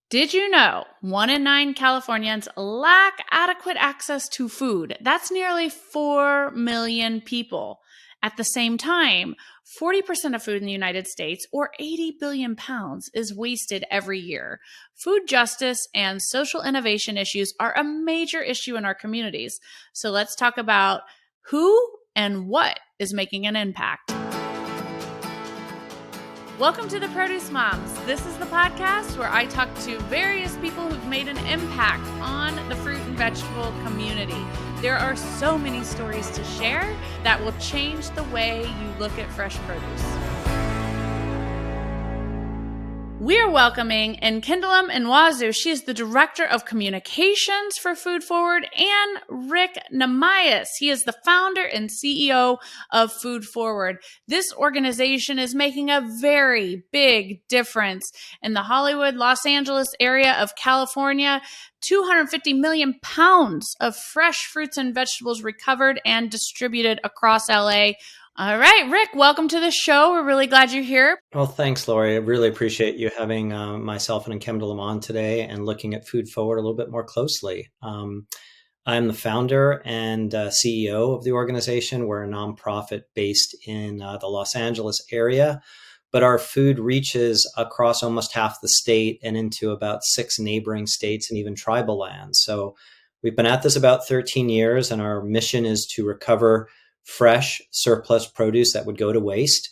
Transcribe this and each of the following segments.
Did you know 1 in 9 Californians lack adequate access to food? That's nearly 4 million people. At the same time, 40% of food in the United States, or 80 billion pounds, is wasted every year. Food justice and social innovation issues are a major issue in our communities. So let's talk about who and what is making an impact. Welcome to the Produce Moms. This is the podcast where I talk to various people who've made an impact on the fruit and vegetable community. There are so many stories to share that will change the way you look at fresh produce. We are welcoming Nkemdilim Nwosu. She is the Director of Communications for Food Foward, and Rick Nahmias. He is the founder and CEO of Food Foward. This organization is making a very big difference in the Hollywood, Los Angeles area of California. 250 million pounds of fresh fruits and vegetables recovered and distributed across LA. All right, Rick, welcome to the show. We're really glad you're here. Well, thanks, Lori. I really appreciate you having myself and Nkemdilim on today and looking at Food Foward a little bit more closely. I'm the founder and CEO of the organization. We're a nonprofit based in the Los Angeles area, but our food reaches across almost half the state and into about 6 neighboring states and even tribal lands. So we've been at this about 13 years, and our mission is to recover fresh surplus produce that would go to waste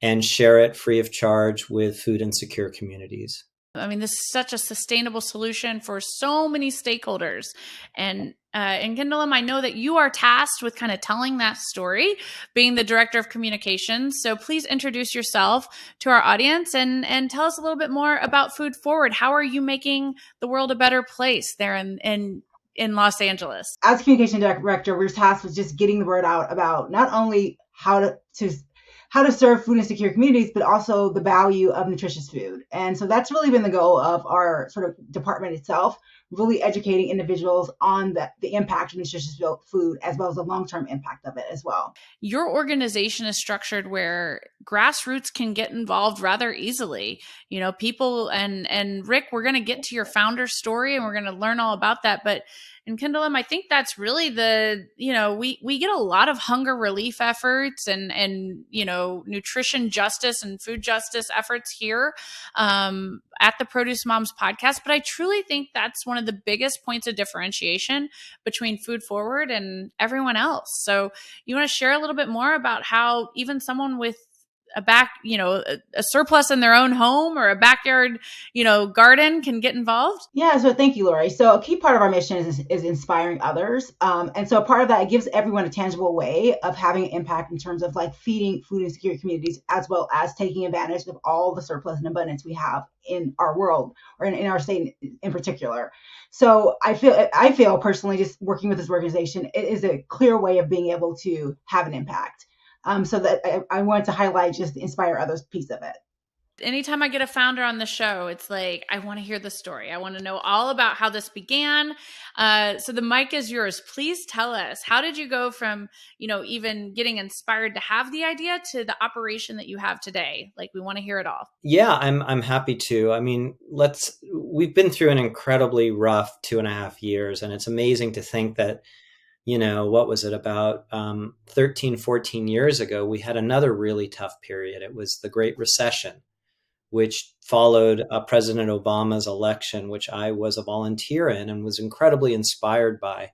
and share it free of charge with food insecure communities. I mean, this is such a sustainable solution for so many stakeholders. And Nkemdilim, I know that you are tasked with kind of telling that story, being the Director of Communications. So please introduce yourself to our audience and tell us a little bit more about Food Foward. How are you making the world a better place there in Los Angeles? As communication director, we're tasked with just getting the word out about not only how to serve food insecure communities, but also the value of nutritious food. And so that's really been the goal of our sort of department itself, really educating individuals on the impact of nutritious food, as well as the long-term impact of it as well. Your organization is structured where grassroots can get involved rather easily. You know, people and Rick, we're going to get to your founder story and we're going to learn all about that. But Nkemdilim, I think that's really we get a lot of hunger relief efforts and nutrition justice and food justice efforts here at the Produce Moms podcast. But I truly think that's one of the biggest points of differentiation between Food Foward and everyone else. So you want to share a little bit more about how even someone with a surplus in their own home or a backyard, garden can get involved? Yeah. So thank you, Lori. So a key part of our mission is inspiring others. And so part of that, it gives everyone a tangible way of having an impact in terms of like feeding food insecure communities, as well as taking advantage of all the surplus and abundance we have in our world or in our state in particular. So I feel personally, just working with this organization, it is a clear way of being able to have an impact. So that I wanted to highlight just the inspire others piece of it. Anytime I get a founder on the show, it's like, I want to hear the story. I want to know all about how this began. So the mic is yours. Please tell us, how did you go from, even getting inspired to have the idea to the operation that you have today? Like, we want to hear it all. Yeah, I'm happy to. I mean, we've been through an incredibly rough 2.5 years, and it's amazing to think that what was it, about 13, 14 years ago, we had another really tough period. It was the Great Recession, which followed President Obama's election, which I was a volunteer in and was incredibly inspired by.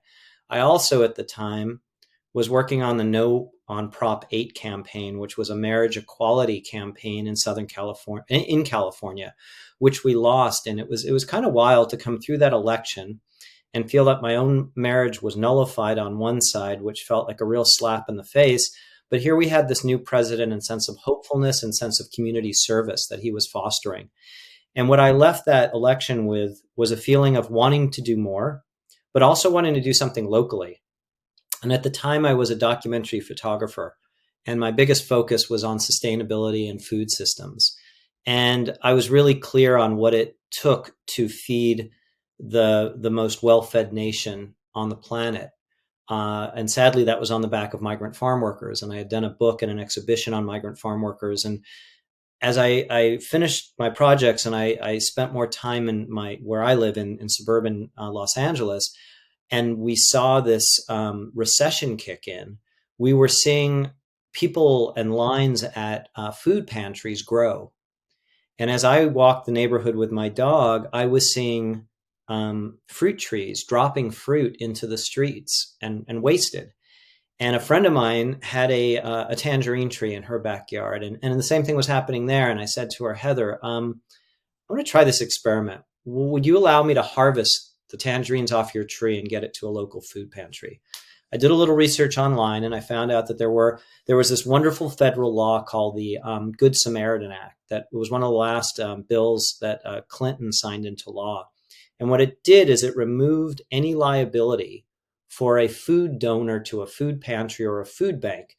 I also, at the time, was working on the No on Prop 8 campaign, which was a marriage equality campaign in California, which we lost. And it was kind of wild to come through that election and feel that my own marriage was nullified on one side, which felt like a real slap in the face. But here we had this new president and sense of hopefulness and sense of community service that he was fostering. And what I left that election with was a feeling of wanting to do more, but also wanting to do something locally. And at the time, I was a documentary photographer, and my biggest focus was on sustainability and food systems. And I was really clear on what it took to feed the most well-fed nation on the planet. And sadly, that was on the back of migrant farm workers. And I had done a book and an exhibition on migrant farm workers. And as I finished my projects and I spent more time in where I live in suburban Los Angeles, and we saw this recession kick in, we were seeing people and lines at food pantries grow. And as I walked the neighborhood with my dog, I was seeing fruit trees dropping fruit into the streets and wasted. And a friend of mine had a tangerine tree in her backyard, and the same thing was happening there. And I said to her, Heather, I want to try this experiment. Would you allow me to harvest the tangerines off your tree and get it to a local food pantry? I did a little research online, and I found out that there was this wonderful federal law called the Good Samaritan Act that was one of the last bills that Clinton signed into law. And what it did is it removed any liability for a food donor to a food pantry or a food bank,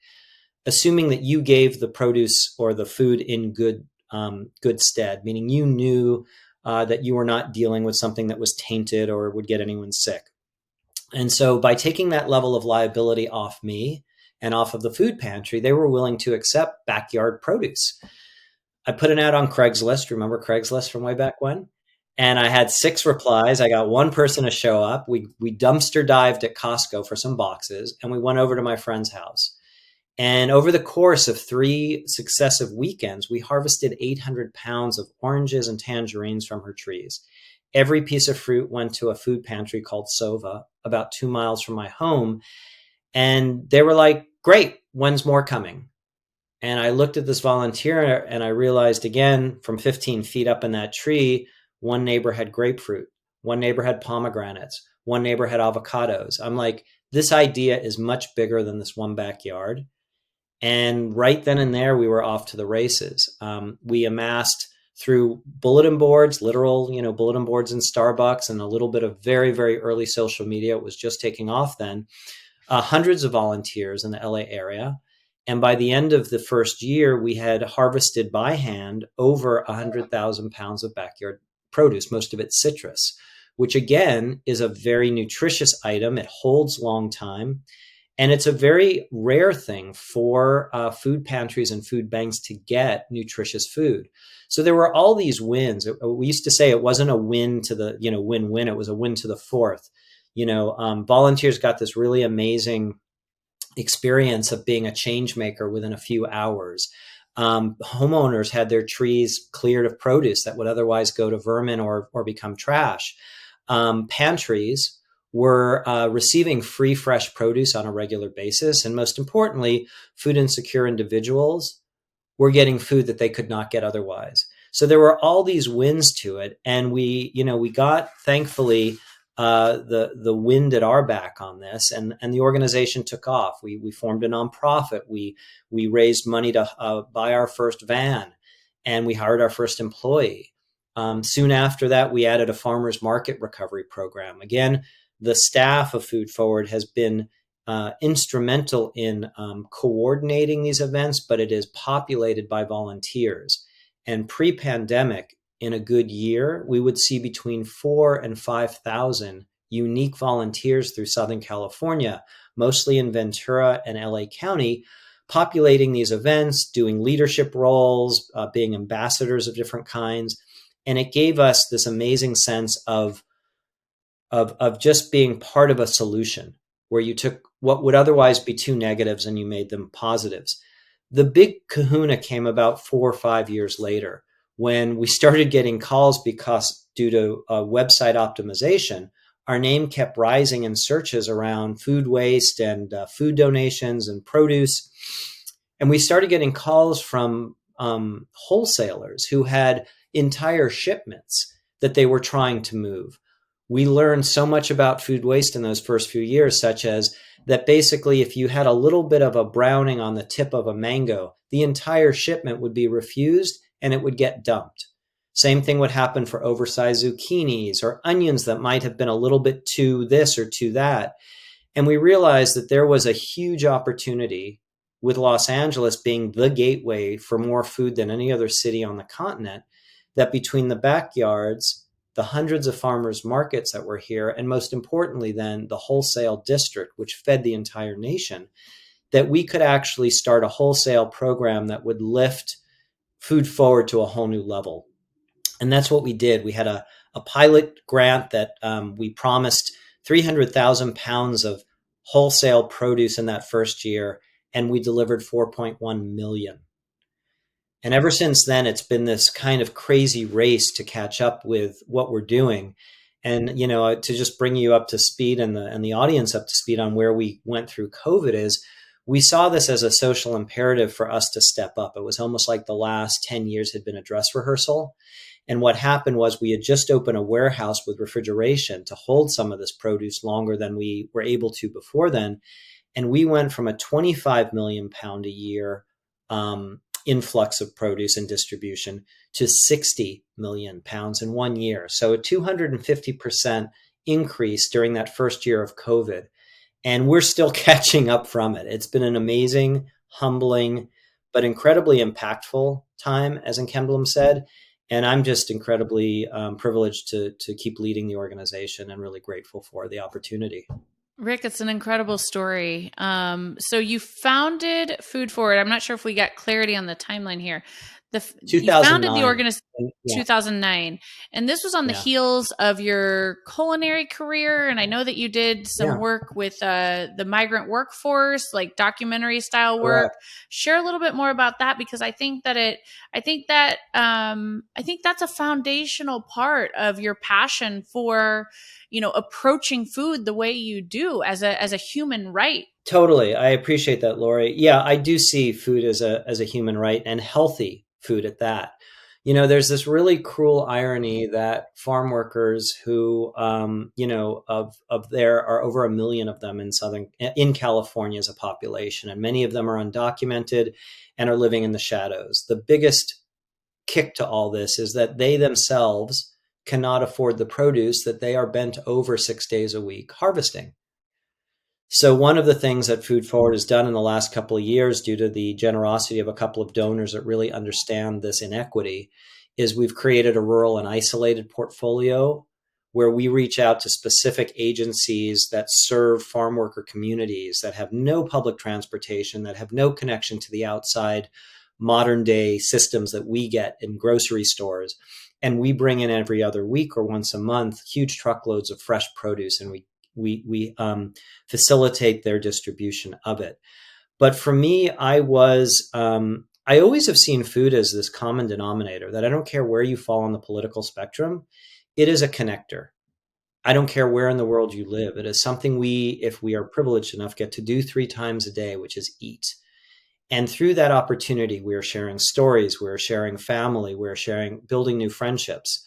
assuming that you gave the produce or the food in good stead, meaning you knew that you were not dealing with something that was tainted or would get anyone sick. And so by taking that level of liability off me and off of the food pantry, they were willing to accept backyard produce. I put an ad on Craigslist. Remember Craigslist from way back when? And I had 6 replies. I got one person to show up. We dumpster dived at Costco for some boxes, and we went over to my friend's house. And over the course of 3 successive weekends, we harvested 800 pounds of oranges and tangerines from her trees. Every piece of fruit went to a food pantry called Sova, about 2 miles from my home. And they were like, great, when's more coming? And I looked at this volunteer and I realized again, from 15 feet up in that tree, one neighbor had grapefruit, one neighbor had pomegranates, one neighbor had avocados. I'm like, this idea is much bigger than this one backyard. And right then and there, we were off to the races. We amassed through bulletin boards, literal, bulletin boards in Starbucks, and a little bit of very, very early social media. It was just taking off then. Hundreds of volunteers in the LA area. And by the end of the first year, we had harvested by hand over 100,000 pounds of backyard produce, most of it citrus, which again is a very nutritious item. It holds long time. And it's a very rare thing for food pantries and food banks to get nutritious food. So there were all these wins. We used to say it wasn't a win to the, win-win. It was a win to the fourth. Volunteers got this really amazing experience of being a change maker within a few hours. Homeowners had their trees cleared of produce that would otherwise go to vermin or become trash. Pantries were receiving free, fresh produce on a regular basis. And most importantly, food insecure individuals were getting food that they could not get otherwise. So there were all these wins to it. And we got, thankfully, the wind at our back on this, and the organization took off. We formed a nonprofit. We raised money to buy our first van, and we hired our first employee. Soon after that, we added a farmers market recovery program. Again, the staff of Food Forward has been instrumental in coordinating these events, but it is populated by volunteers. And pre-pandemic, in a good year, we would see between 4,000 and 5,000 unique volunteers through Southern California, mostly in Ventura and LA County, populating these events, doing leadership roles, being ambassadors of different kinds. And it gave us this amazing sense of just being part of a solution where you took what would otherwise be 2 negatives and you made them positives. The big kahuna came about 4 or 5 years later, when we started getting calls because due to website optimization, our name kept rising in searches around food waste and food donations and produce. And we started getting calls from wholesalers who had entire shipments that they were trying to move. We learned so much about food waste in those first few years, such as that basically if you had a little bit of a browning on the tip of a mango, the entire shipment would be refused and it would get dumped. Same thing would happen for oversized zucchinis or onions that might have been a little bit too this or too that. And we realized that there was a huge opportunity with Los Angeles being the gateway for more food than any other city on the continent, that between the backyards, the hundreds of farmers markets that were here, and most importantly then the wholesale district, which fed the entire nation, that we could actually start a wholesale program that would lift Food Forward to a whole new level. And that's what we did. We had a pilot grant that we promised 300,000 pounds of wholesale produce in that first year, and we delivered 4.1 million. And ever since then, it's been this kind of crazy race to catch up with what we're doing. And, to just bring you up to speed and the audience up to speed on where we went through COVID is we saw this as a social imperative for us to step up. It was almost like the last 10 years had been a dress rehearsal. And what happened was we had just opened a warehouse with refrigeration to hold some of this produce longer than we were able to before then. And we went from a 25 million pound a year influx of produce and distribution to 60 million pounds in 1 year. So a 250% increase during that first year of COVID. And we're still catching up from it. It's been an amazing, humbling, but incredibly impactful time, as Nkemdilim said. And I'm just incredibly privileged to keep leading the organization and really grateful for the opportunity. Rick, it's an incredible story. So you founded Food Forward. I'm not sure if we got clarity on the timeline here. You founded the organization in 2009, and this was on the heels of your culinary career. And I know that you did some work with the migrant workforce, like documentary style work. Share a little bit more about that, because I think that's a foundational part of your passion for, approaching food the way you do as a human right. Totally. I appreciate that, Lori. Yeah, I do see food as a human right, and healthy food at that. There's this really cruel irony that farm workers who, there are over 1 million of them in California as a population, and many of them are undocumented and are living in the shadows. The biggest kick to all this is that they themselves cannot afford the produce that they are bent over 6 days a week harvesting. So one of the things that Food Forward has done in the last couple of years, due to the generosity of a couple of donors that really understand this inequity, is we've created a rural and isolated portfolio where we reach out to specific agencies that serve farm worker communities that have no public transportation, that have no connection to the outside modern day systems that we get in grocery stores. And we bring in every other week or once a month huge truckloads of fresh produce, and we facilitate their distribution of it. But for me, I always have seen food as this common denominator, that I don't care where you fall on the political spectrum, it is a connector. I don't care where in the world you live. It is something if we are privileged enough, get to do 3 times a day, which is eat. And through that opportunity, we are sharing stories, we're sharing family, we're building new friendships.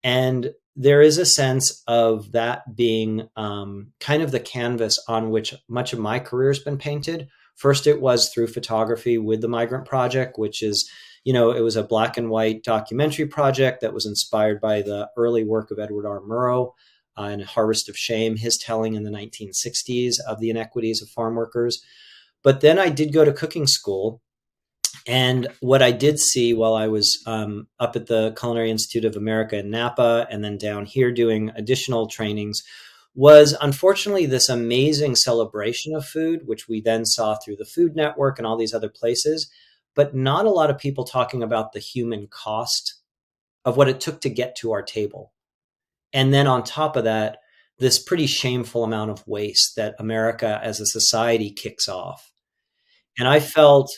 And there is a sense of that being kind of the canvas on which much of my career has been painted. First, it was through photography with the Migrant Project, which is, it was a black and white documentary project that was inspired by the early work of Edward R. Murrow in Harvest of Shame, his telling in the 1960s of the inequities of farm workers. But then I did go to cooking school. And what I did see while I was up at the Culinary Institute of America in Napa, and then down here doing additional trainings, was unfortunately this amazing celebration of food, which we then saw through the Food Network and all these other places, but not a lot of people talking about the human cost of what it took to get to our table. And then on top of that, this pretty shameful amount of waste that America as a society kicks off. And I felt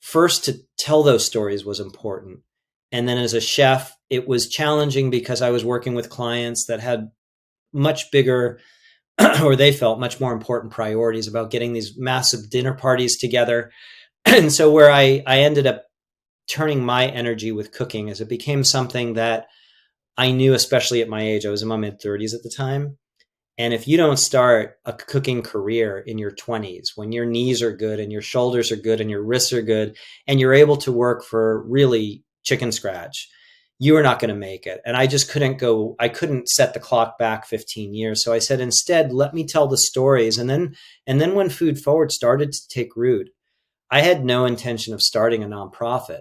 first to tell those stories was important. And then as a chef, it was challenging because I was working with clients that had much bigger, or they felt much more important priorities about getting these massive dinner parties together. And so where I ended up turning my energy with cooking is it became something that I knew, especially at my age, I was in my mid-30s at the time. And if you don't start a cooking career in your 20s, when your knees are good and your shoulders are good and your wrists are good, and you're able to work for really chicken scratch, you are not going to make it. And I just I couldn't set the clock back 15 years. So I said, instead, let me tell the stories. And then when Food Forward started to take root, I had no intention of starting a nonprofit,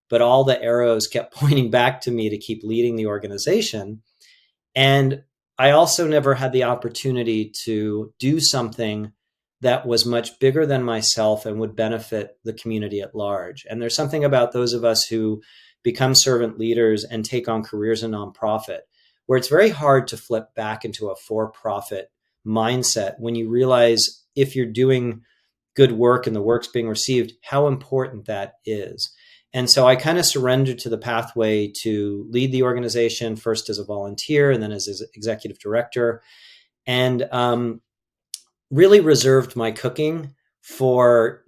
but all the arrows kept pointing back to me to keep leading the organization. And I also never had the opportunity to do something that was much bigger than myself and would benefit the community at large. And there's something about those of us who become servant leaders and take on careers in nonprofit, where it's very hard to flip back into a for-profit mindset when you realize if you're doing good work and the work's being received, how important that is. And so I kind of surrendered to the pathway to lead the organization, first as a volunteer and then as executive director, and really reserved my cooking for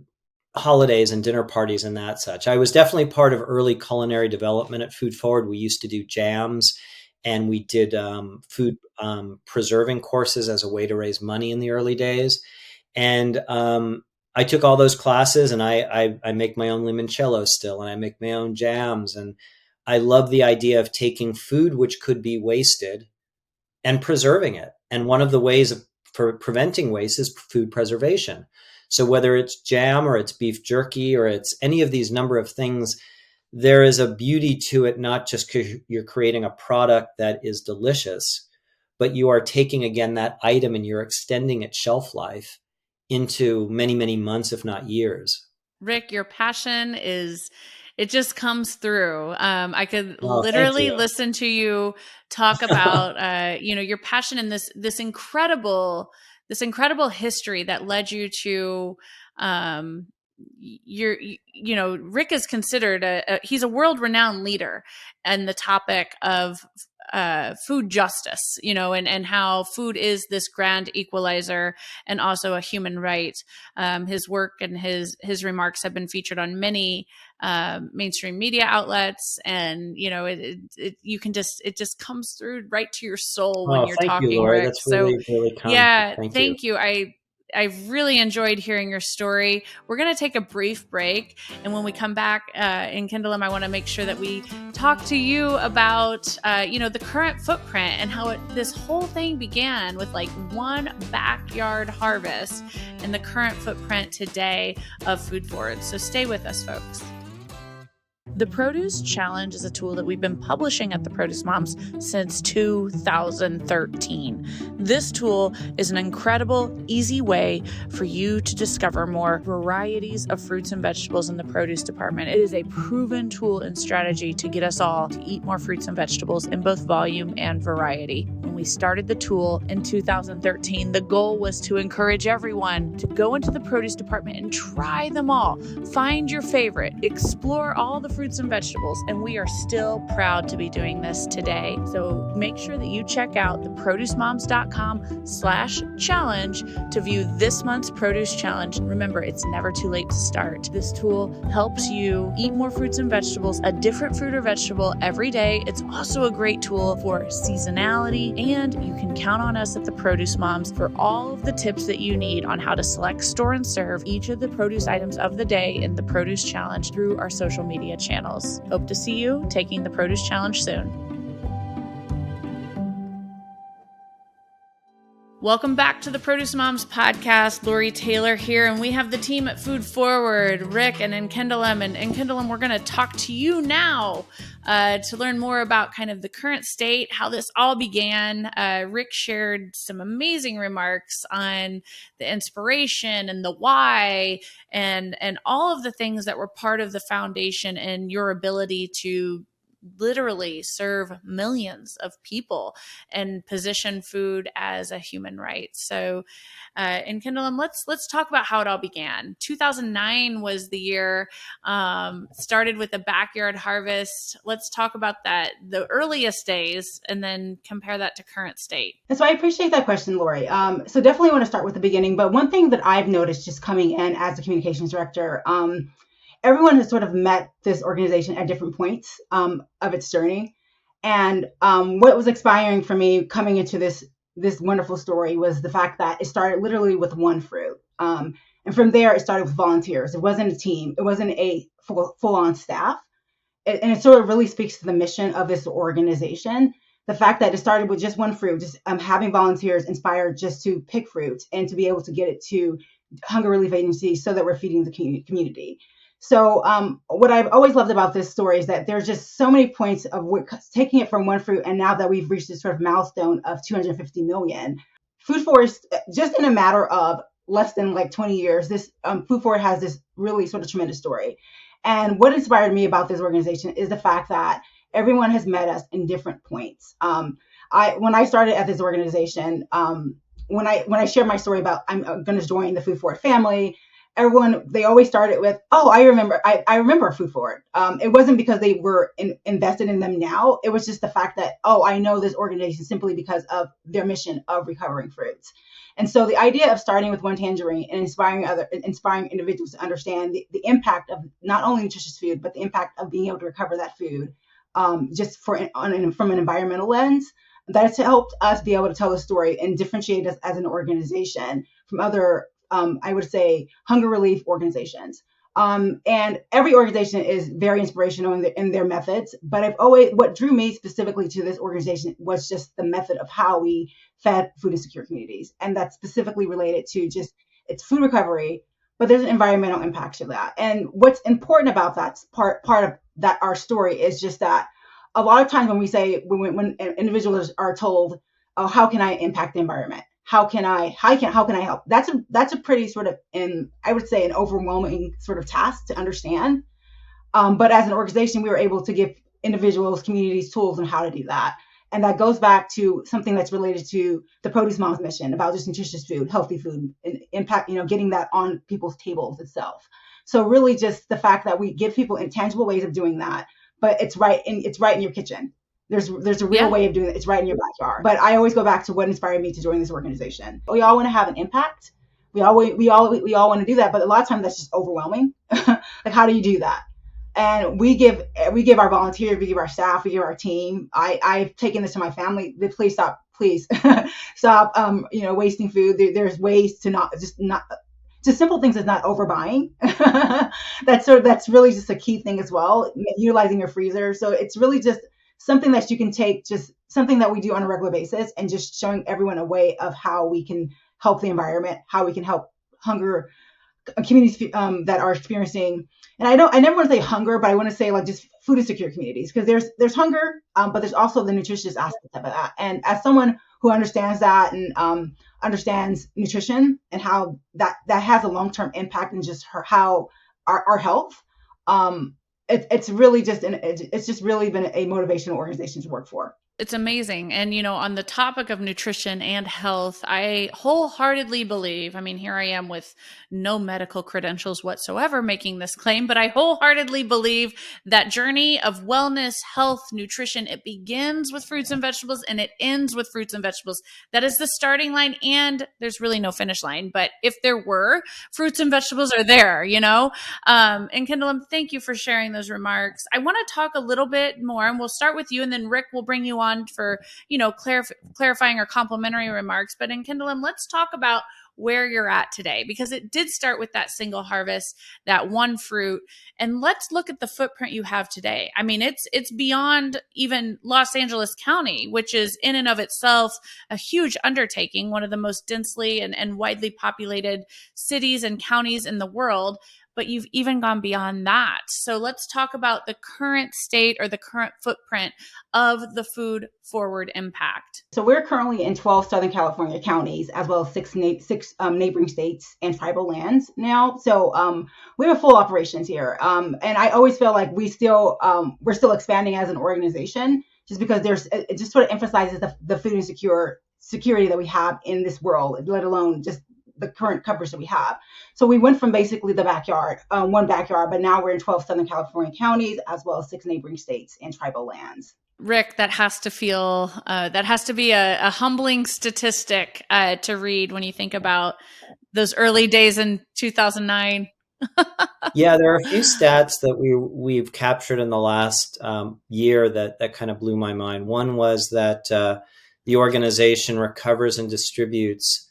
holidays and dinner parties and that such. I was definitely part of early culinary development at Food Forward. We used to do jams, and we did food preserving courses as a way to raise money in the early days. And I took all those classes, and I make my own limoncello still, and I make my own jams. And I love the idea of taking food which could be wasted and preserving it. And one of the ways of preventing waste is food preservation. So whether it's jam or it's beef jerky or it's any of these number of things, there is a beauty to it, not just because you're creating a product that is delicious, but you are taking, again, that item and you're extending its shelf life into many, many months, if not years. Rick, your passion it just comes through. I could literally listen to you talk about, your passion in this incredible history that led you to, Rick is considered he's a world-renowned leader in the topic of food justice, and how food is this grand equalizer and also a human right. His work and his remarks have been featured on many mainstream media outlets, and it just comes through right to your soul when you're talking, you, Lori. Rick. That's really, really kind. Yeah, thank you. I've really enjoyed hearing your story. We're going to take a brief break. And when we come back in Nkemdilim, I want to make sure that we talk to you about, the current footprint and how this whole thing began with like one backyard harvest and the current footprint today of Food Foward. So stay with us, folks. The Produce Challenge is a tool that we've been publishing at the Produce Moms since 2013. This tool is an incredible, easy way for you to discover more varieties of fruits and vegetables in the produce department. It is a proven tool and strategy to get us all to eat more fruits and vegetables in both volume and variety. When we started the tool in 2013, the goal was to encourage everyone to go into the produce department and try them all. Find your favorite, explore all the fruits and vegetables, and we are still proud to be doing this today. So make sure that you check out theproducemoms.com/challenge to view this month's produce challenge. Remember, it's never too late to start. This tool helps you eat more fruits and vegetables, a different fruit or vegetable every day. It's also a great tool for seasonality, and you can count on us at the Produce Moms for all of the tips that you need on how to select, store, and serve each of the produce items of the day in the Produce Challenge through our social media channels. Hope to see you taking the Produce Challenge soon. Welcome back to the Produce Moms podcast. Lori Taylor here, and we have the team at Food Forward, Rick and Nkemdilim. And Nkemdilim, we're going to talk to you now to learn more about kind of the current state, how this all began. Rick shared some amazing remarks on the inspiration and the why and all of the things that were part of the foundation and your ability to literally serve millions of people and position food as a human right. So in Nkemdilim, let's talk about how it all began. 2009 was the year, started with a backyard harvest. Let's talk about that, the earliest days, and then compare that to current state. And so I appreciate that question, Lori. So definitely want to start with the beginning. But one thing that I've noticed just coming in as the communications director, everyone has sort of met this organization at different points of its journey. And what was inspiring for me coming into this wonderful story was the fact that it started literally with one fruit. And from there, it started with volunteers. It wasn't a team. It wasn't a full-on staff. And it sort of really speaks to the mission of this organization. The fact that it started with just one fruit, just having volunteers inspired just to pick fruit and to be able to get it to hunger relief agencies so that we're feeding the community. So what I've always loved about this story is that there's just so many points of taking it from one fruit. And now that we've reached this sort of milestone of 250 million, Food Forward, just in a matter of less than like 20 years, this Food Forward has this really sort of tremendous story. And what inspired me about this organization is the fact that everyone has met us in different points. When I started at this organization, when I shared my story about I'm going to join the Food Forward family, they always started with, oh, I remember Food Forward. It wasn't because they were invested in them now. It was just the fact that, oh, I know this organization simply because of their mission of recovering fruits. And so the idea of starting with one tangerine and inspiring individuals to understand the impact of not only nutritious food, but the impact of being able to recover that food, just from an environmental lens, that has helped us be able to tell the story and differentiate us as an organization from other, I would say, hunger relief organizations. And every organization is very inspirational in their methods. But what drew me specifically to this organization was just the method of how we fed food insecure communities. And that's specifically related to just it's food recovery, but there's an environmental impact to that. And what's important about that part of that, our story, is just that a lot of times when individuals are told, oh, how can I impact the environment? How can I help? That's a pretty sort of, I would say, an overwhelming sort of task to understand. But as an organization, we were able to give individuals, communities, tools on how to do that. And that goes back to something that's related to the Produce Mom's mission about just nutritious food, healthy food, and impact, getting that on people's tables itself. So really just the fact that we give people intangible ways of doing that, but it's right in your kitchen. There's a real way of doing it. It's right in your backyard. But I always go back to what inspired me to join this organization. We all want to have an impact. We all want to do that, but a lot of times that's just overwhelming. Like, how do you do that? And we give our volunteers, we give our staff, we give our team. I've taken this to my family. Please stop wasting food. There's ways to not just simple things as not overbuying. That's really just a key thing as well. Utilizing your freezer. So it's really just something that you can take, just something that we do on a regular basis, and just showing everyone a way of how we can help the environment, how we can help hunger communities that are experiencing. And I never want to say hunger, but I want to say like just food insecure communities, because there's hunger, but there's also the nutritious aspect of that. And as someone who understands that and understands nutrition and how that has a long-term impact in just how our health, it's really just really been a motivational organization to work for. It's amazing. And, on the topic of nutrition and health, I wholeheartedly believe, here I am with no medical credentials whatsoever making this claim, but I wholeheartedly believe that journey of wellness, health, nutrition, it begins with fruits and vegetables and it ends with fruits and vegetables. That is the starting line, and there's really no finish line. But if there were, fruits and vegetables are there, And Nkemdilim, thank you for sharing those remarks. I want to talk a little bit more, and we'll start with you, and then Rick will bring you on for, clarifying or complimentary remarks. But in Nkemdilim, let's talk about where you're at today, because it did start with that single harvest, that one fruit. And let's look at the footprint you have today. It's beyond even Los Angeles County, which is in and of itself a huge undertaking, one of the most densely and widely populated cities and counties in the world. But you've even gone beyond that. So let's talk about the current state or the current footprint of the Food Forward impact. So we're currently in 12 Southern California counties, as well as six neighboring states and tribal lands now. So we have full operations here. And I always feel like we're still expanding as an organization, just because it just sort of emphasizes the food security that we have in this world, let alone just the current coverage that we have. So we went from basically the one backyard, but now we're in 12 Southern California counties, as well as 6 neighboring states and tribal lands. Rick, that has to be a humbling statistic to read when you think about those early days in 2009. Yeah, there are a few stats that we've captured in the last year that kind of blew my mind. One was that the organization recovers and distributes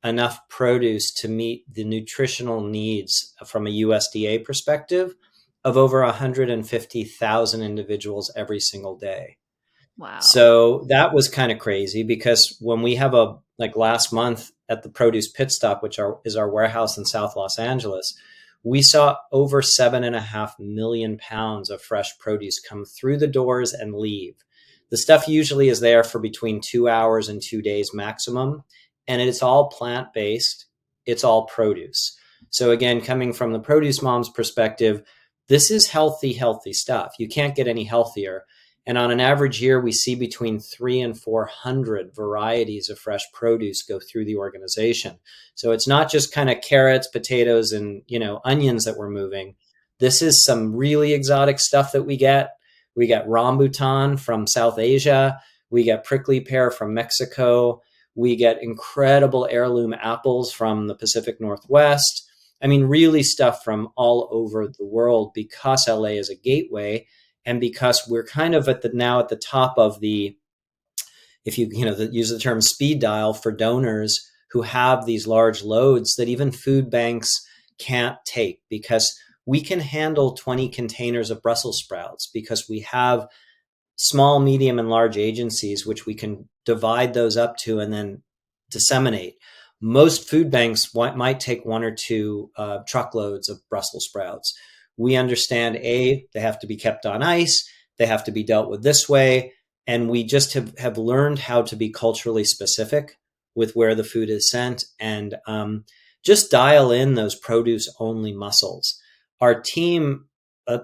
enough produce to meet the nutritional needs from a USDA perspective of over 150,000 individuals every single day. Wow. So that was kind of crazy, because when we have last month at the Produce Pit Stop, which is our warehouse in South Los Angeles, we saw over 7.5 million pounds of fresh produce come through the doors and leave. The stuff usually is there for between 2 hours and 2 days maximum. And it's all plant-based. it's all produce. So again, coming from the produce mom's perspective, this is healthy stuff. You can't get any healthier. And on an average year, we see between 300 and 400 varieties of fresh produce go through the organization. So it's not just kind of carrots, potatoes, and onions that we're moving. This is some really exotic stuff that we get. We get rambutan from South Asia. We get prickly pear from Mexico. We get incredible heirloom apples from the Pacific Northwest. I mean, really stuff from all over the world, because LA is a gateway, and because we're kind of now at the top of the, if you use the term speed dial for donors who have these large loads that even food banks can't take, because we can handle 20 containers of Brussels sprouts because we have small, medium, and large agencies, which we can divide those up to and then disseminate. Most food banks might take 1 or 2 truckloads of Brussels sprouts. We understand, they have to be kept on ice. They have to be dealt with this way. And we just have learned how to be culturally specific with where the food is sent, and just dial in those produce only muscles. Our team,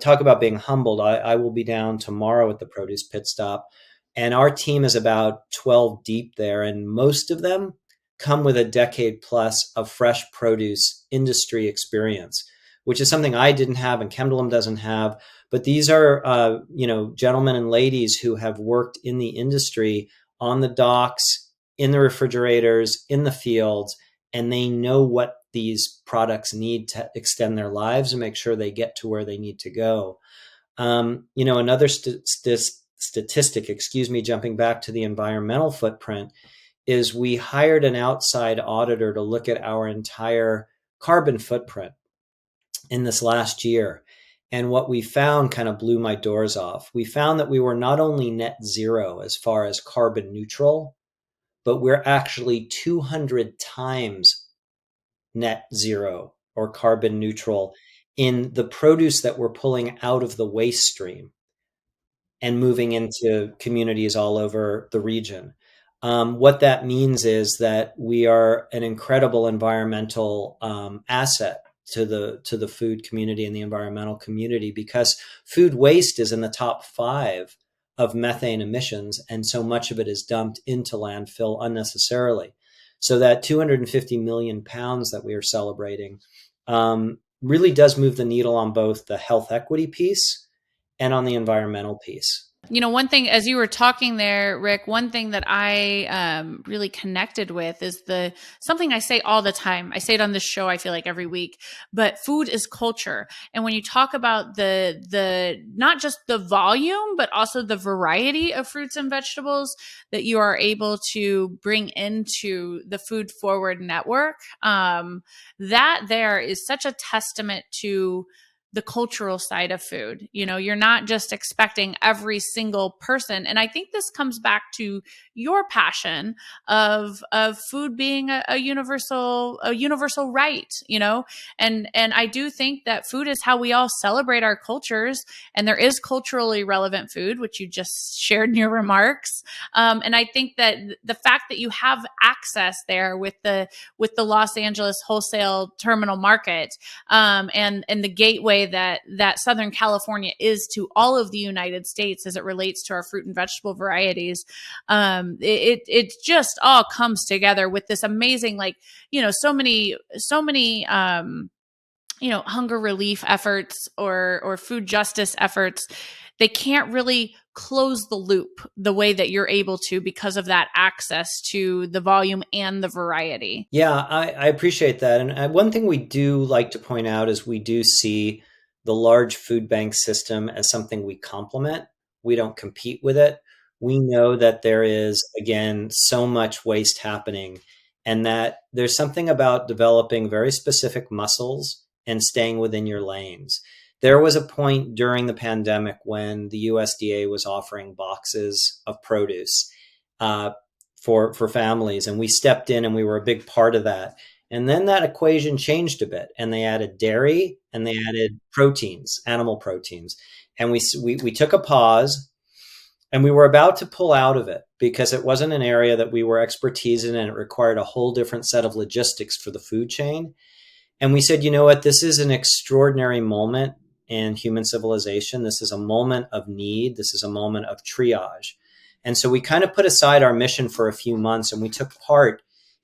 talk about being humbled. I will be down tomorrow at the produce pit stop, and our team is about 12 deep there. And most of them come with a decade plus of fresh produce industry experience, which is something I didn't have and Nkemdilim doesn't have. But these are, gentlemen and ladies who have worked in the industry, on the docks, in the refrigerators, in the fields, and they know what these products need to extend their lives and make sure they get to where they need to go. Another statistic, jumping back to the environmental footprint, is we hired an outside auditor to look at our entire carbon footprint in this last year. And what we found kind of blew my doors off. We found that we were not only net zero as far as carbon neutral, but we're actually 200 times net zero or carbon neutral in the produce that we're pulling out of the waste stream and moving into communities all over the region. What that means is that we are an incredible environmental asset to the food community and the environmental community, because food waste is in the top 5 of methane emissions, and so much of it is dumped into landfill unnecessarily. So that 250 million pounds that we are celebrating really does move the needle on both the health equity piece and on the environmental piece. One thing, as you were talking there, Rick, one thing that I really connected with is something I say all the time. I say it on this show, I feel like every week, but food is culture. And when you talk about the not just the volume, but also the variety of fruits and vegetables that you are able to bring into the Food Forward network, that there is such a testament to the cultural side of food. You're not just expecting every single person. And I think this comes back to your passion of food being a universal right, and I do think that food is how we all celebrate our cultures. And there is culturally relevant food, which you just shared in your remarks. And I think that the fact that you have access there with the Los Angeles wholesale terminal market, and the gateway that Southern California is to all of the United States as it relates to our fruit and vegetable varieties. It just all comes together with this amazing, so many hunger relief efforts or food justice efforts. They can't really close the loop the way that you're able to, because of that access to the volume and the variety. Yeah, I appreciate that. And one thing we do like to point out is we do see the large food bank system as something we complement. We don't compete with it. We know that there is, again, so much waste happening, and that there's something about developing very specific muscles and staying within your lanes. There was a point during the pandemic when the USDA was offering boxes of produce for families, and we stepped in and we were a big part of that. And then that equation changed a bit, and they added dairy and they added proteins, animal proteins. And we took a pause. And we were about to pull out of it because it wasn't an area that we were expertise in, and it required a whole different set of logistics for the food chain. And we said, you know what, this is an extraordinary moment in human civilization. This is a moment of need. This is a moment of triage. And so we kind of put aside our mission for a few months, and we took part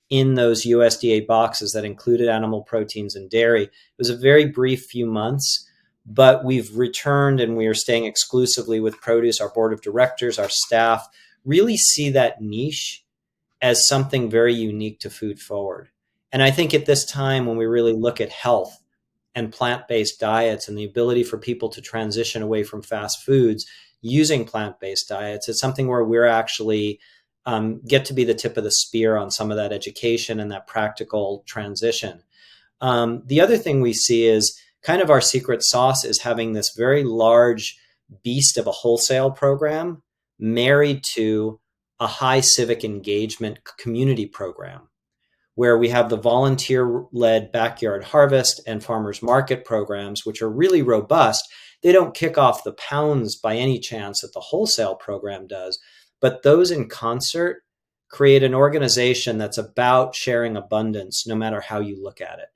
in those USDA boxes that included animal proteins and dairy. It was a very brief few months, but we've returned and we are staying exclusively with produce. Our board of directors, our staff really see that niche as something very unique to Food Forward. And I think at this time, when we really look at health and plant-based diets and the ability for people to transition away from fast foods using plant-based diets, it's something where we're actually get to be the tip of the spear on some of that education and that practical transition. The other thing we see is kind of our secret sauce is having this very large beast of a wholesale program married to a high civic engagement community program, where we have the volunteer-led backyard harvest and farmers market programs, which are really robust. They don't kick off the pounds by any chance that the wholesale program does, but those in concert create an organization that's about sharing abundance, no matter how you look at it.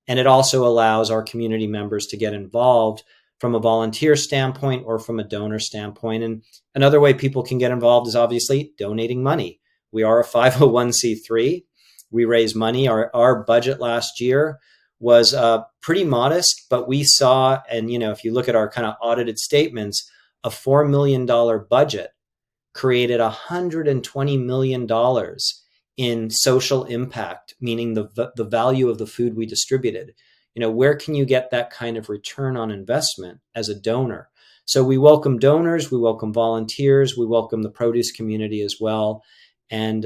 And it also allows our community members to get involved from a volunteer standpoint or from a donor standpoint. And another way people can get involved is obviously donating money. We are a 501c3. We raise money. Our budget last year was pretty modest, but we saw, and if you look at our kind of audited statements, a $4 million budget created $120 million in social impact, meaning the value of the food we distributed. Where can you get that kind of return on investment as a donor? So we welcome donors, we welcome volunteers, we welcome the produce community as well. And,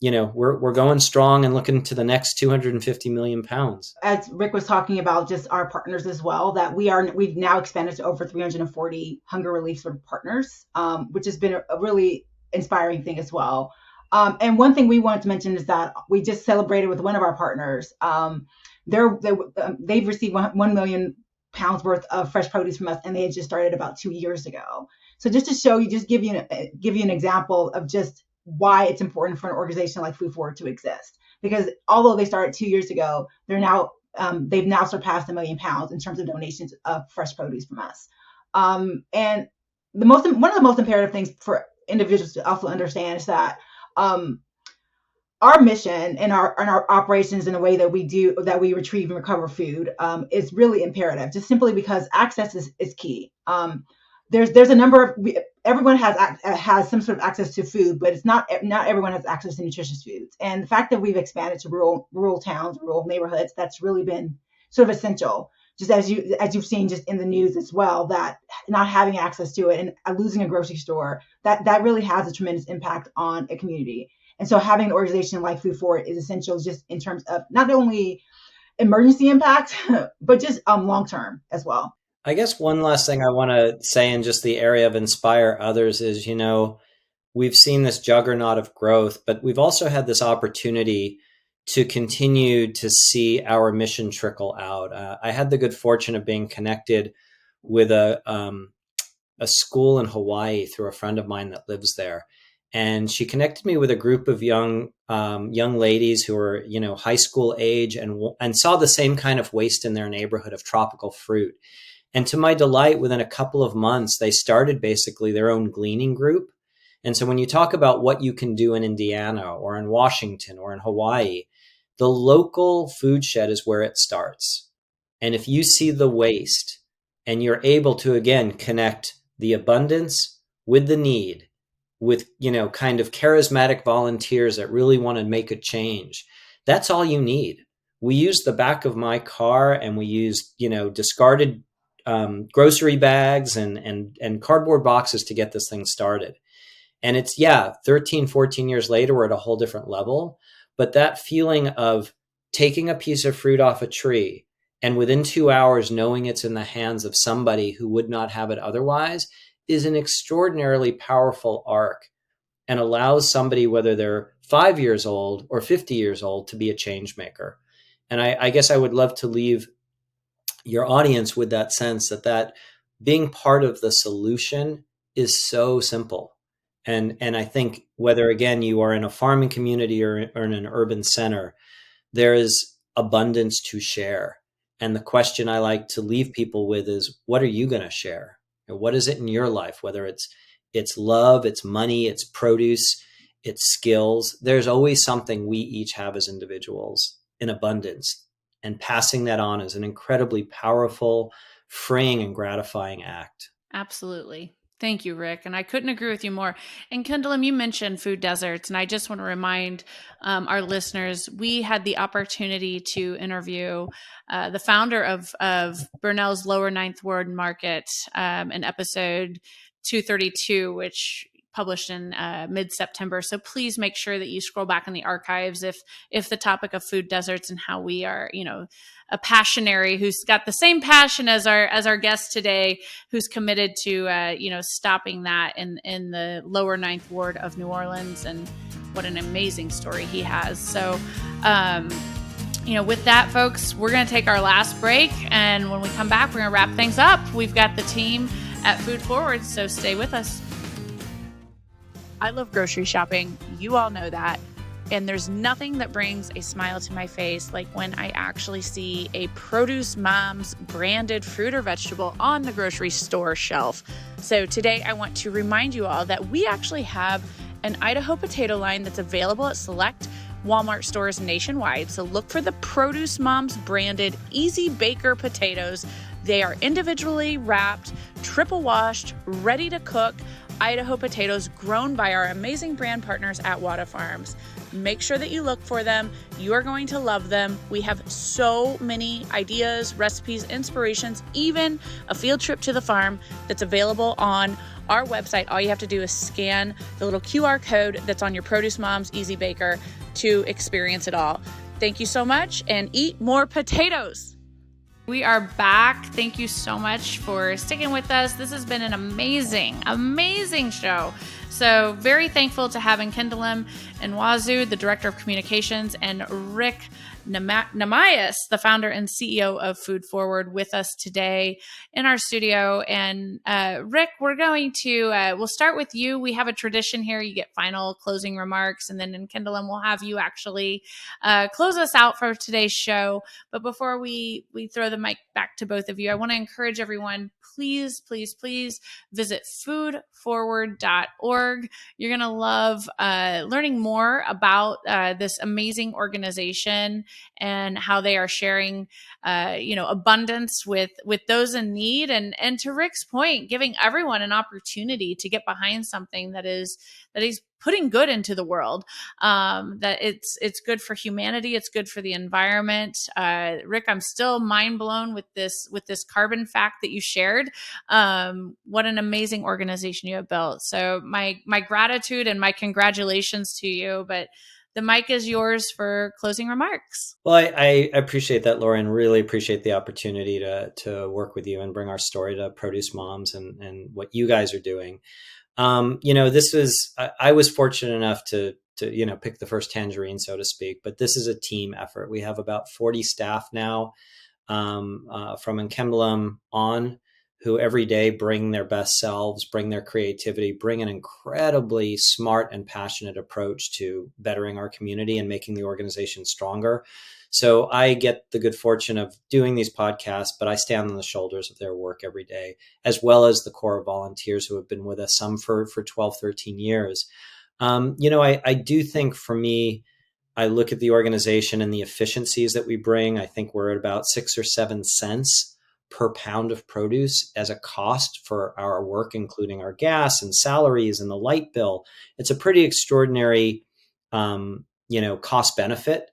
we're going strong and looking to the next 250 million pounds. As Rick was talking about, just our partners as well, that we've now expanded to over 340 hunger relief sort of partners, which has been a really inspiring thing as well. And one thing we wanted to mention is that we just celebrated with one of our partners. They've received 1 million pounds worth of fresh produce from us, and they had just started about 2 years ago. So just to show you, just give you an example of just why it's important for an organization like Food Forward to exist. Because although they started 2 years ago, they've now surpassed 1 million pounds in terms of donations of fresh produce from us. And one of the most imperative things for individuals to also understand is that our mission and our operations in the way that we retrieve and recover food is really imperative, just simply because access is key. There's a number of everyone has some sort of access to food, but it's not everyone has access to nutritious foods. And the fact that we've expanded to rural towns, rural neighborhoods, that's really been sort of essential. Just as you've seen just in the news as well, that not having access to it and losing a grocery store, that really has a tremendous impact on a community. And so having an organization like Food Forward is essential, just in terms of not only emergency impact, but just long term as well. I guess one last thing I want to say in just the area of inspire others is, we've seen this juggernaut of growth, but we've also had this opportunity to continue to see our mission trickle out. I had the good fortune of being connected with a school in Hawaii through a friend of mine that lives there. And she connected me with a group of young ladies who were, high school age and saw the same kind of waste in their neighborhood of tropical fruit. And to my delight, within a couple of months, they started basically their own gleaning group. And so when you talk about what you can do in Indiana or in Washington or in Hawaii, the local food shed is where it starts. And if you see the waste and you're able to, again, connect the abundance with the need, with, kind of charismatic volunteers that really want to make a change, that's all you need. We used the back of my car and we used, discarded grocery bags and cardboard boxes to get this thing started. And it's, 13, 14 years later, we're at a whole different level. But that feeling of taking a piece of fruit off a tree and within 2 hours knowing it's in the hands of somebody who would not have it otherwise is an extraordinarily powerful arc and allows somebody, whether they're 5 years old or 50 years old, to be a change maker. And I guess I would love to leave your audience with that sense that being part of the solution is so simple. And I think whether, again, you are in a farming community or in an urban center, there is abundance to share. And the question I like to leave people with is, what are you going to share? And what is it in your life? Whether it's love, it's money, it's produce, it's skills. There's always something we each have as individuals in abundance. And passing that on is an incredibly powerful, freeing, and gratifying act. Absolutely. Thank you, Rick. And I couldn't agree with you more. And Nkemdilim, you mentioned food deserts. And I just want to remind our listeners, we had the opportunity to interview the founder of Burnell's Lower Ninth Ward Market in episode 232, which published in mid-September. So please make sure that you scroll back in the archives if the topic of food deserts and how we are, a passionary who's got the same passion as our guest today, who's committed to stopping that in the lower Ninth Ward of New Orleans, and what an amazing story he has. So with that, folks, we're going to take our last break, and when we come back, we're going to wrap things up. We've got the team at Food Forward, so stay with us. I love grocery shopping. You all know that. And there's nothing that brings a smile to my face like when I actually see a Produce Moms branded fruit or vegetable on the grocery store shelf. So today I want to remind you all that we actually have an Idaho potato line that's available at select Walmart stores nationwide. So look for the Produce Moms branded Easy Baker potatoes. They are individually wrapped, triple washed, ready to cook Idaho potatoes grown by our amazing brand partners at Wada Farms. Make sure that you look for them. You are going to love them. We have so many ideas, recipes, inspirations, even a field trip to the farm that's available on our website. All you have to do is scan the little QR code that's on your Produce Moms Easy Baker to experience it all. Thank you so much, and eat more potatoes. We are back. Thank you so much for sticking with us. This has been an amazing, amazing show. So very thankful to have Nkemdilim Nwosu, the Director of Communications, and Rick Nahmias, the founder and CEO of Food Forward, with us today in our studio. And Rick, we're going to, we'll start with you. We have a tradition here. You get final closing remarks, and then Nkemdilim will have you actually close us out for today's show. But before we throw the mic back to both of you, I want to encourage everyone, please, please, please visit foodforward.org. You're going to love learning more about this amazing organization and how they are sharing, abundance with those in need. And to Rick's point, giving everyone an opportunity to get behind something that he's putting good into the world, that it's good for humanity. It's good for the environment. Rick, I'm still mind blown with this carbon fact that you shared. What an amazing organization you have built. So my gratitude and my congratulations to you, but the mic is yours for closing remarks. Well, I appreciate that, Lauren. Really appreciate the opportunity to work with you and bring our story to Produce Moms and what you guys are doing. I was fortunate enough to pick the first tangerine, so to speak, but this is a team effort. We have about 40 staff now, from Nkemdilim on, who every day bring their best selves, bring their creativity, bring an incredibly smart and passionate approach to bettering our community and making the organization stronger. So I get the good fortune of doing these podcasts, but I stand on the shoulders of their work every day, as well as the core of volunteers who have been with us, some for 12, 13 years. I do think, for me, I look at the organization and the efficiencies that we bring. I think we're at about 6 or 7 cents per pound of produce as a cost for our work, including our gas and salaries and the light bill. It's a pretty extraordinary, cost benefit.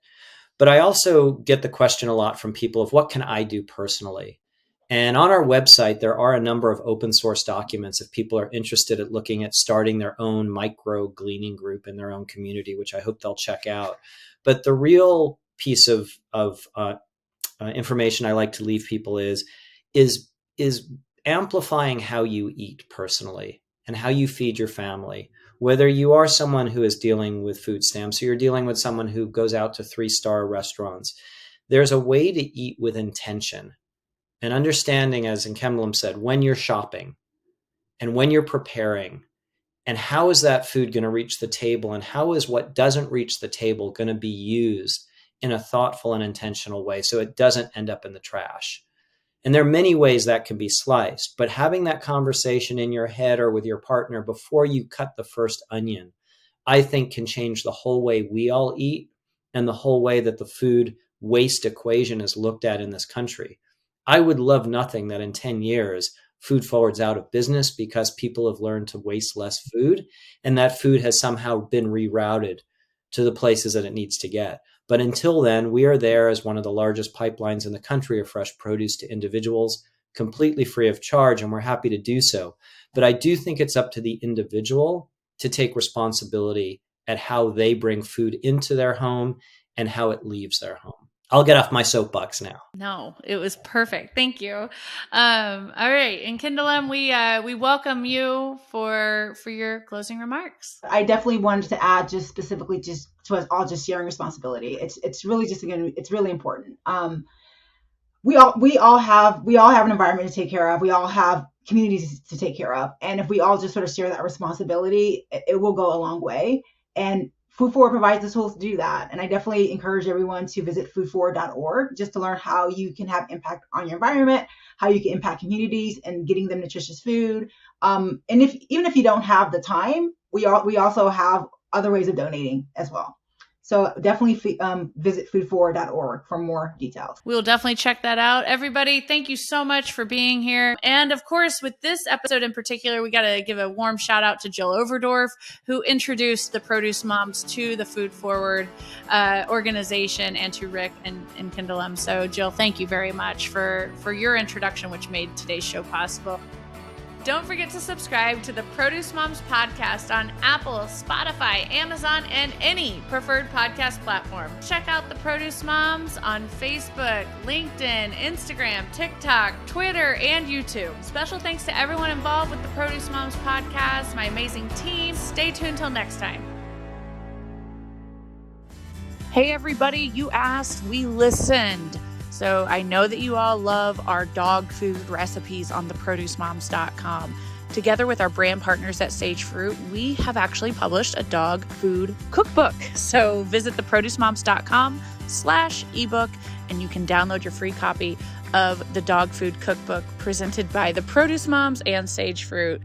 But I also get the question a lot from people of what can I do personally? And on our website, there are a number of open source documents if people are interested at looking at starting their own micro gleaning group in their own community, which I hope they'll check out. But the real piece of information I like to leave people is amplifying how you eat personally and how you feed your family. Whether you are someone who is dealing with food stamps or you're dealing with someone who goes out to 3-star restaurants, there's a way to eat with intention and understanding, as Nkemdilim said, when you're shopping and when you're preparing, and how is that food going to reach the table, and how is what doesn't reach the table going to be used in a thoughtful and intentional way so it doesn't end up in the trash. And there are many ways that can be sliced, but having that conversation in your head or with your partner before you cut the first onion, I think can change the whole way we all eat and the whole way that the food waste equation is looked at in this country. I would love nothing that in 10 years, Food Forward's out of business because people have learned to waste less food, and that food has somehow been rerouted to the places that it needs to get. But until then, we are there as one of the largest pipelines in the country of fresh produce to individuals, completely free of charge, and we're happy to do so. But I do think it's up to the individual to take responsibility at how they bring food into their home and how it leaves their home. I'll get off my soapbox now. No, it was perfect. Thank you. All right. And Nkemdilim, we welcome you for your closing remarks. I definitely wanted to add just specifically just to us all just sharing responsibility. It's really just, again, it's really important. We all have an environment to take care of. We all have communities to take care of. And if we all just sort of share that responsibility, it will go a long way. And Food Forward provides the tools to do that. And I definitely encourage everyone to visit foodforward.org just to learn how you can have impact on your environment, how you can impact communities and getting them nutritious food. And even if you don't have the time, we also have other ways of donating as well. So definitely visit foodforward.org for more details. We will definitely check that out. Everybody, thank you so much for being here. And of course, with this episode in particular, we got to give a warm shout out to Jill Overdorf, who introduced the Produce Moms to the Food Forward organization, and to Rick and Nkemdilim. So Jill, thank you very much for your introduction, which made today's show possible. Don't forget to subscribe to the Produce Moms podcast on Apple, Spotify, Amazon, and any preferred podcast platform. Check out the Produce Moms on Facebook, LinkedIn, Instagram, TikTok, Twitter, and YouTube. Special thanks to everyone involved with the Produce Moms podcast, my amazing team. Stay tuned till next time. Hey everybody, you asked, we listened. So I know that you all love our dog food recipes on theproducemoms.com. Together with our brand partners at Sage Fruit, we have actually published a dog food cookbook. So visit theproducemoms.com/ebook and you can download your free copy of the dog food cookbook presented by the Produce Moms and Sage Fruit.